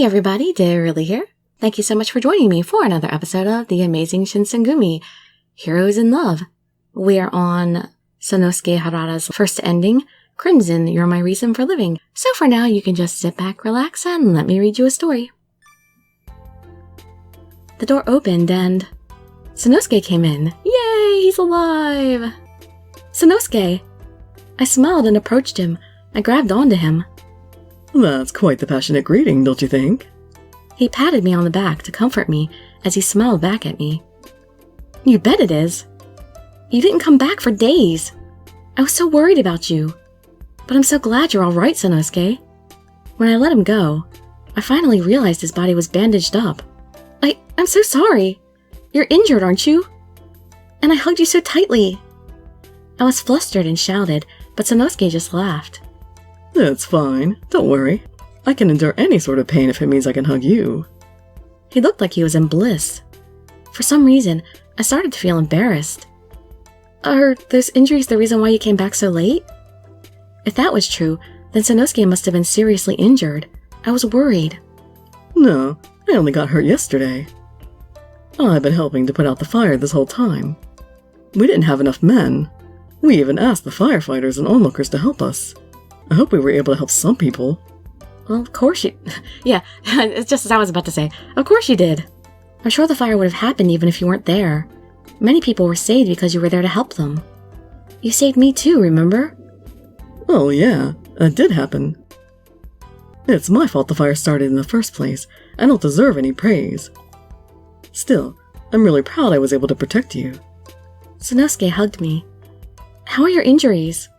Hey everybody, Dirili here. Thank you so much for joining me for another episode of the Amazing Shinsengumi, Heroes in Love. We are on Sanosuke Harada's first ending, Crimson, You're My Reason for Living. So for now, you can just sit back, relax, and let me read you a story. The door opened and Sanosuke came in. Yay, he's alive! Sanosuke! I smiled and approached him. I grabbed onto him. That's quite the passionate greeting, don't you think? He patted me on the back to comfort me as he smiled back at me. You bet it is. You didn't come back for days. I was so worried about you. But I'm so glad you're all right, Sanosuke. When I let him go, I finally realized his body was bandaged up. I'm so sorry. You're injured, aren't you? And I hugged you so tightly. I was flustered and shouted, but Sanosuke just laughed. It's fine. Don't worry. I can endure any sort of pain if it means I can hug you. He looked like he was in bliss. For some reason, I started to feel embarrassed. Are those injuries the reason why you came back so late? If that was true, then Sanosuke must have been seriously injured. I was worried. No, I only got hurt yesterday. I've been helping to put out the fire this whole time. We didn't have enough men. We even asked the firefighters and onlookers to help us. I hope we were able to help some people. Well, of course you... Yeah, it's just as I was about to say. Of course you did. I'm sure the fire would have happened even if you weren't there. Many people were saved because you were there to help them. You saved me too, remember? Oh yeah, that did happen. It's my fault the fire started in the first place. I don't deserve any praise. Still, I'm really proud I was able to protect you. Sanosuke hugged me. How are your injuries?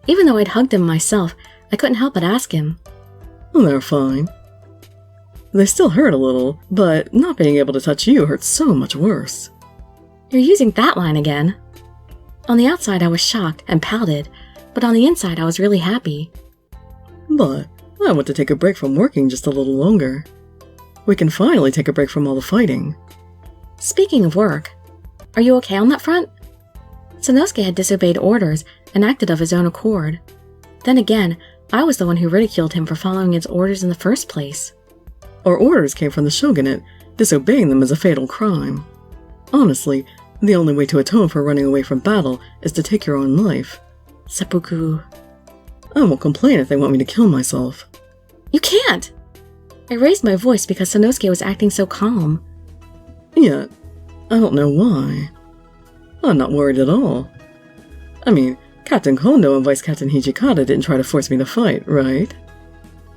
Even though I'd hugged him myself, I couldn't help but ask him. They're fine. They still hurt a little, but not being able to touch you hurts so much worse. You're using that line again. On the outside, I was shocked and pouted, but on the inside, I was really happy. But I want to take a break from working just a little longer. We can finally take a break from all the fighting. Speaking of work, are you okay on that front? Sanosuke had disobeyed orders and acted of his own accord. Then again, I was the one who ridiculed him for following his orders in the first place. Our orders came from the shogunate. Disobeying them is a fatal crime. Honestly, the only way to atone for running away from battle is to take your own life. Seppuku. I won't complain if they want me to kill myself. You can't! I raised my voice because Sanosuke was acting so calm. Yet, I don't know why. I'm not worried at all. I mean, Captain Kondo and Vice Captain Hijikata didn't try to force me to fight, right?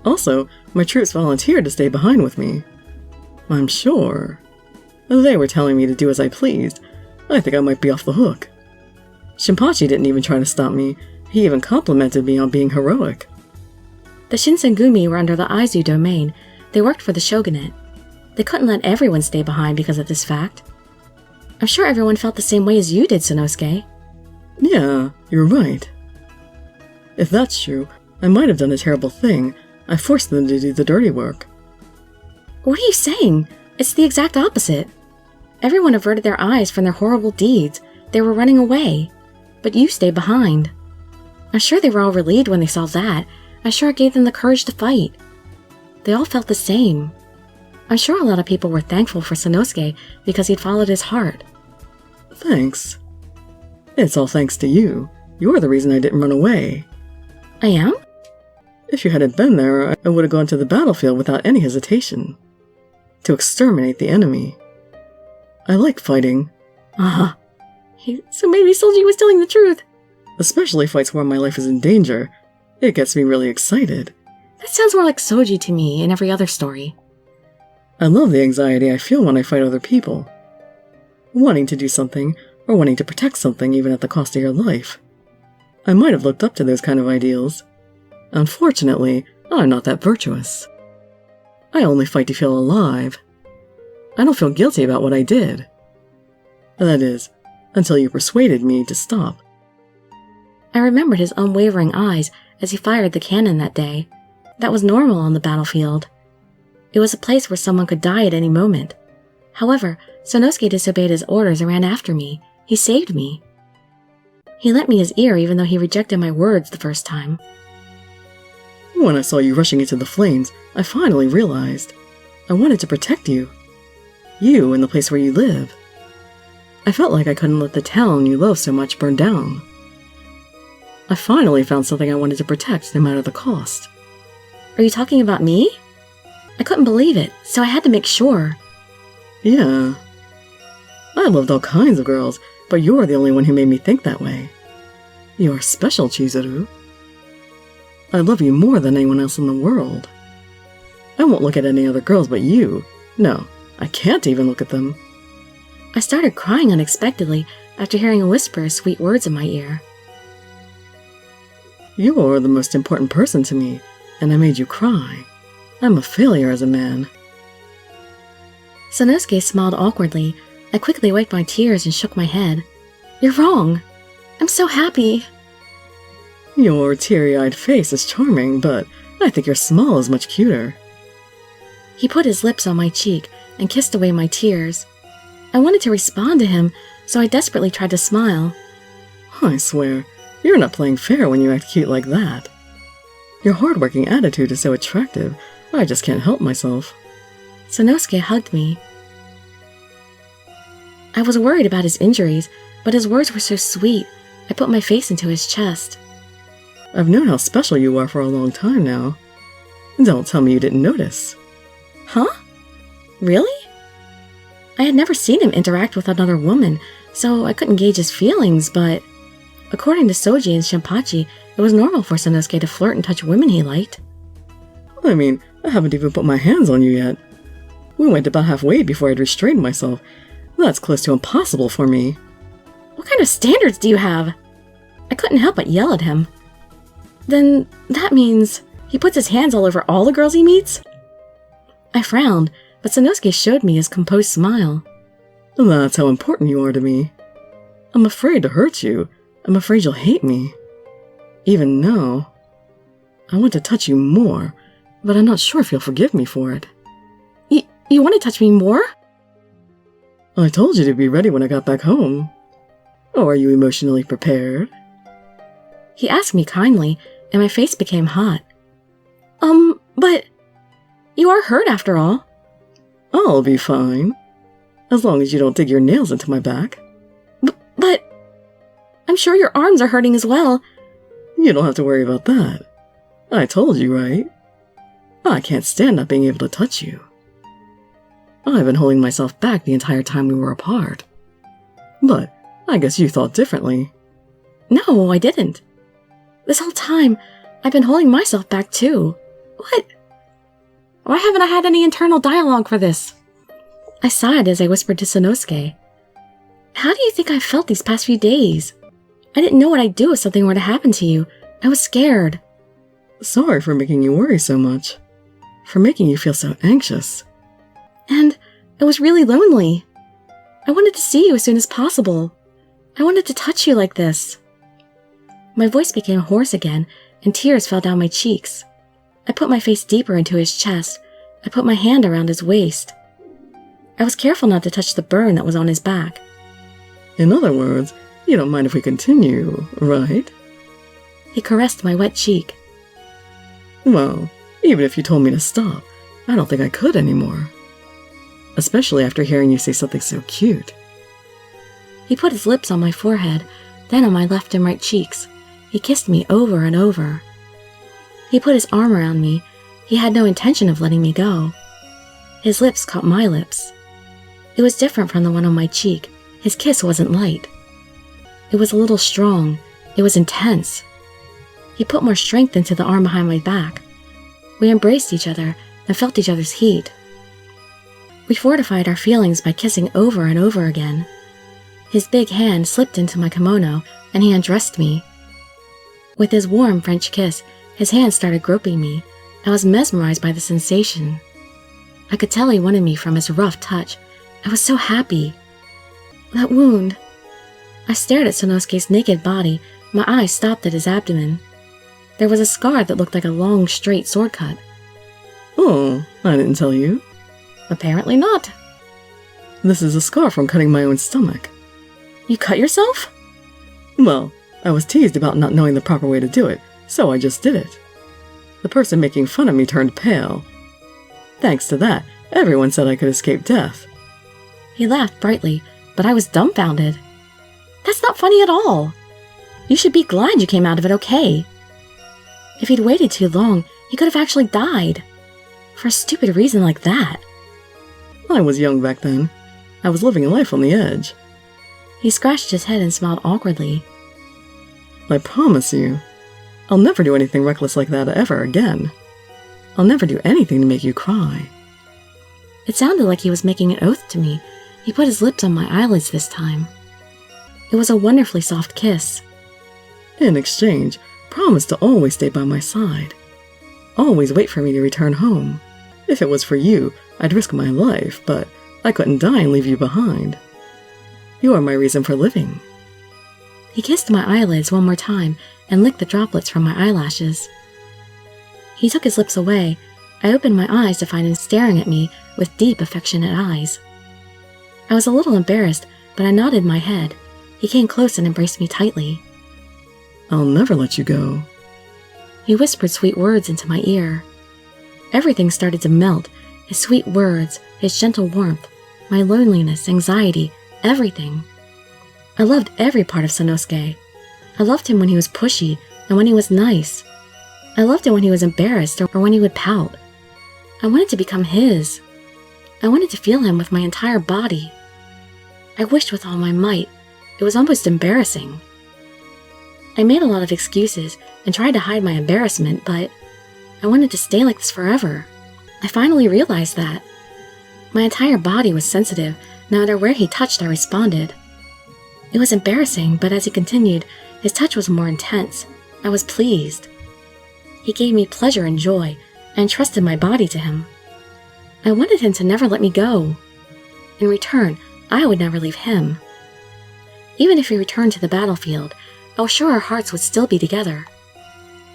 Also, my troops volunteered to stay behind with me. I'm sure. They were telling me to do as I pleased. I think I might be off the hook. Shinpachi didn't even try to stop me. He even complimented me on being heroic. The Shinsengumi were under the Aizu domain. They worked for the shogunate. They couldn't let everyone stay behind because of this fact. I'm sure everyone felt the same way as you did, Sanosuke. Yeah, you're right. If that's true, I might have done a terrible thing. I forced them to do the dirty work. What are you saying? It's the exact opposite. Everyone averted their eyes from their horrible deeds. They were running away. But you stayed behind. I'm sure they were all relieved when they saw that. I'm sure it gave them the courage to fight. They all felt the same. I'm sure a lot of people were thankful for Sanosuke because he'd followed his heart. Thanks. It's all thanks to you. You're the reason I didn't run away. I am? If you hadn't been there, I would have gone to the battlefield without any hesitation. To exterminate the enemy. I like fighting. Uh-huh. So maybe Soji was telling the truth. Especially fights where my life is in danger. It gets me really excited. That sounds more like Soji to me in every other story. I love the anxiety I feel when I fight other people. Wanting to do something, or wanting to protect something even at the cost of your life. I might have looked up to those kind of ideals. Unfortunately, I'm not that virtuous. I only fight to feel alive. I don't feel guilty about what I did. That is, until you persuaded me to stop. I remembered his unwavering eyes as he fired the cannon that day. That was normal on the battlefield. It was a place where someone could die at any moment. However, Sanosuke disobeyed his orders and ran after me. He saved me. He lent me his ear even though he rejected my words the first time. When I saw you rushing into the flames, I finally realized I wanted to protect you. You and the place where you live. I felt like I couldn't let the town you love so much burn down. I finally found something I wanted to protect, no matter the cost. Are you talking about me? I couldn't believe it, so I had to make sure. Yeah. I loved all kinds of girls, but you're the only one who made me think that way. You're special, Chizuru. I love you more than anyone else in the world. I won't look at any other girls but you. No, I can't even look at them. I started crying unexpectedly after hearing a whisper of sweet words in my ear. You're the most important person to me, and I made you cry. I'm a failure as a man. Sanosuke smiled awkwardly. I quickly wiped my tears and shook my head. You're wrong. I'm so happy. Your teary-eyed face is charming, but I think your smile is much cuter. He put his lips on my cheek and kissed away my tears. I wanted to respond to him, so I desperately tried to smile. I swear, you're not playing fair when you act cute like that. Your hard-working attitude is so attractive, I just can't help myself. Sanosuke hugged me. I was worried about his injuries, but his words were so sweet. I put my face into his chest. I've known how special you are for a long time now. Don't tell me you didn't notice. Huh? Really? I had never seen him interact with another woman, so I couldn't gauge his feelings, but according to Soji and Shinpachi, it was normal for Sanosuke to flirt and touch women he liked. I mean, I haven't even put my hands on you yet. We went about halfway before I'd restrained myself. That's close to impossible for me. What kind of standards do you have? I couldn't help but yell at him. Then that means he puts his hands all over all the girls he meets? I frowned, but Sanosuke showed me his composed smile. That's how important you are to me. I'm afraid to hurt you. I'm afraid you'll hate me. Even now, I want to touch you more, but I'm not sure if you'll forgive me for it. You want to touch me more? I told you to be ready when I got back home. Oh, are you emotionally prepared? He asked me kindly, and my face became hot. But you are hurt after all. I'll be fine, as long as you don't dig your nails into my back. But I'm sure your arms are hurting as well. You don't have to worry about that. I told you, right? I can't stand not being able to touch you. I've been holding myself back the entire time we were apart. But I guess you thought differently. No, I didn't. This whole time, I've been holding myself back too. What? Why haven't I had any internal dialogue for this? I sighed as I whispered to Sanosuke. How do you think I've felt these past few days? I didn't know what I'd do if something were to happen to you. I was scared. Sorry for making you worry so much. For making you feel so anxious. And I was really lonely. I wanted to see you as soon as possible. I wanted to touch you like this. My voice became hoarse again, and tears fell down my cheeks. I put my face deeper into his chest. I put my hand around his waist. I was careful not to touch the burn that was on his back. In other words, you don't mind if we continue, right? He caressed my wet cheek. Well, even if you told me to stop, I don't think I could anymore. Especially after hearing you say something so cute. He put his lips on my forehead, then on my left and right cheeks. He kissed me over and over. He put his arm around me. He had no intention of letting me go. His lips caught my lips. It was different from the one on my cheek. His kiss wasn't light. It was a little strong. It was intense. He put more strength into the arm behind my back. We embraced each other and felt each other's heat. We fortified our feelings by kissing over and over again. His big hand slipped into my kimono, and he undressed me. With his warm French kiss, his hand started groping me. I was mesmerized by the sensation. I could tell he wanted me from his rough touch. I was so happy. That wound. I stared at Sanosuke's naked body. My eyes stopped at his abdomen. There was a scar that looked like a long, straight sword cut. Oh, I didn't tell you. Apparently not. This is a scar from cutting my own stomach. You cut yourself? Well, I was teased about not knowing the proper way to do it, so I just did it. The person making fun of me turned pale. Thanks to that, Everyone said I could escape death. He laughed brightly, but I was dumbfounded. That's not funny at all. You should be glad you came out of it okay. If he'd waited too long, he could have actually died. For a stupid reason like that. I was young back then. I was living a life on the edge. He scratched his head and smiled awkwardly. I promise you, I'll never do anything reckless like that ever again. I'll never do anything to make you cry. It sounded like he was making an oath to me. He put his lips on my eyelids this time. It was a wonderfully soft kiss. In exchange, promise to always stay by my side. Always wait for me to return home. If it was for you, I'd risk my life, but I couldn't die and leave you behind. You are my reason for living. He kissed my eyelids one more time and licked the droplets from my eyelashes. He took his lips away. I opened my eyes to find him staring at me with deep, affectionate eyes. I was a little embarrassed, but I nodded my head. He came close and embraced me tightly. I'll never let you go. He whispered sweet words into my ear. Everything started to melt. His sweet words, his gentle warmth, my loneliness, anxiety, everything. I loved every part of Sanosuke. I loved him when he was pushy and when he was nice. I loved him when he was embarrassed or when he would pout. I wanted to become his. I wanted to feel him with my entire body. I wished with all my might. It was almost embarrassing. I made a lot of excuses and tried to hide my embarrassment, but I wanted to stay like this forever. I finally realized that. My entire body was sensitive. No matter where he touched, I responded. It was embarrassing, but as he continued, his touch was more intense. I was pleased. He gave me pleasure and joy, and trusted my body to him. I wanted him to never let me go. In return, I would never leave him. Even if he returned to the battlefield, I was sure our hearts would still be together.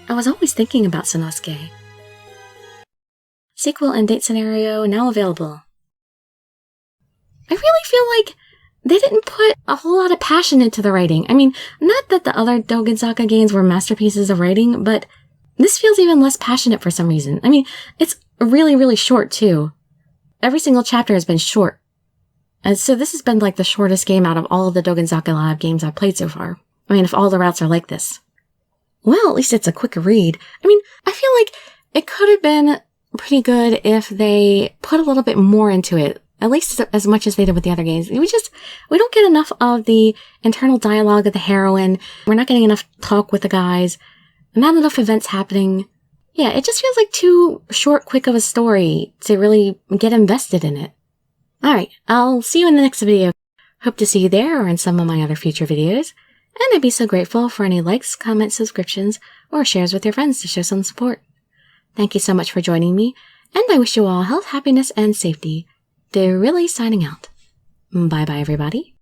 I was always thinking about Sanosuke. Sequel and date scenario now available. I really feel like they didn't put a whole lot of passion into the writing. I mean, not that the other Dogenzaka games were masterpieces of writing, but this feels even less passionate for some reason. I mean, it's really, really short too. Every single chapter has been short. And so this has been like the shortest game out of all of the Dogenzaka Lab games I've played so far. I mean, if all the routes are like this. Well, at least it's a quicker read. I mean, I feel like it could have been pretty good if they put a little bit more into it. At least as much as they did with the other games. We don't get enough of the internal dialogue of the heroine. We're not getting enough talk with the guys. Not enough events happening. Yeah, it just feels like too short, quick of a story to really get invested in it. Alright, I'll see you in the next video. Hope to see you there or in some of my other future videos. And I'd be so grateful for any likes, comments, subscriptions, or shares with your friends to show some support. Thank you so much for joining me, and I wish you all health, happiness, and safety. Dirili signing out. Bye-bye, everybody.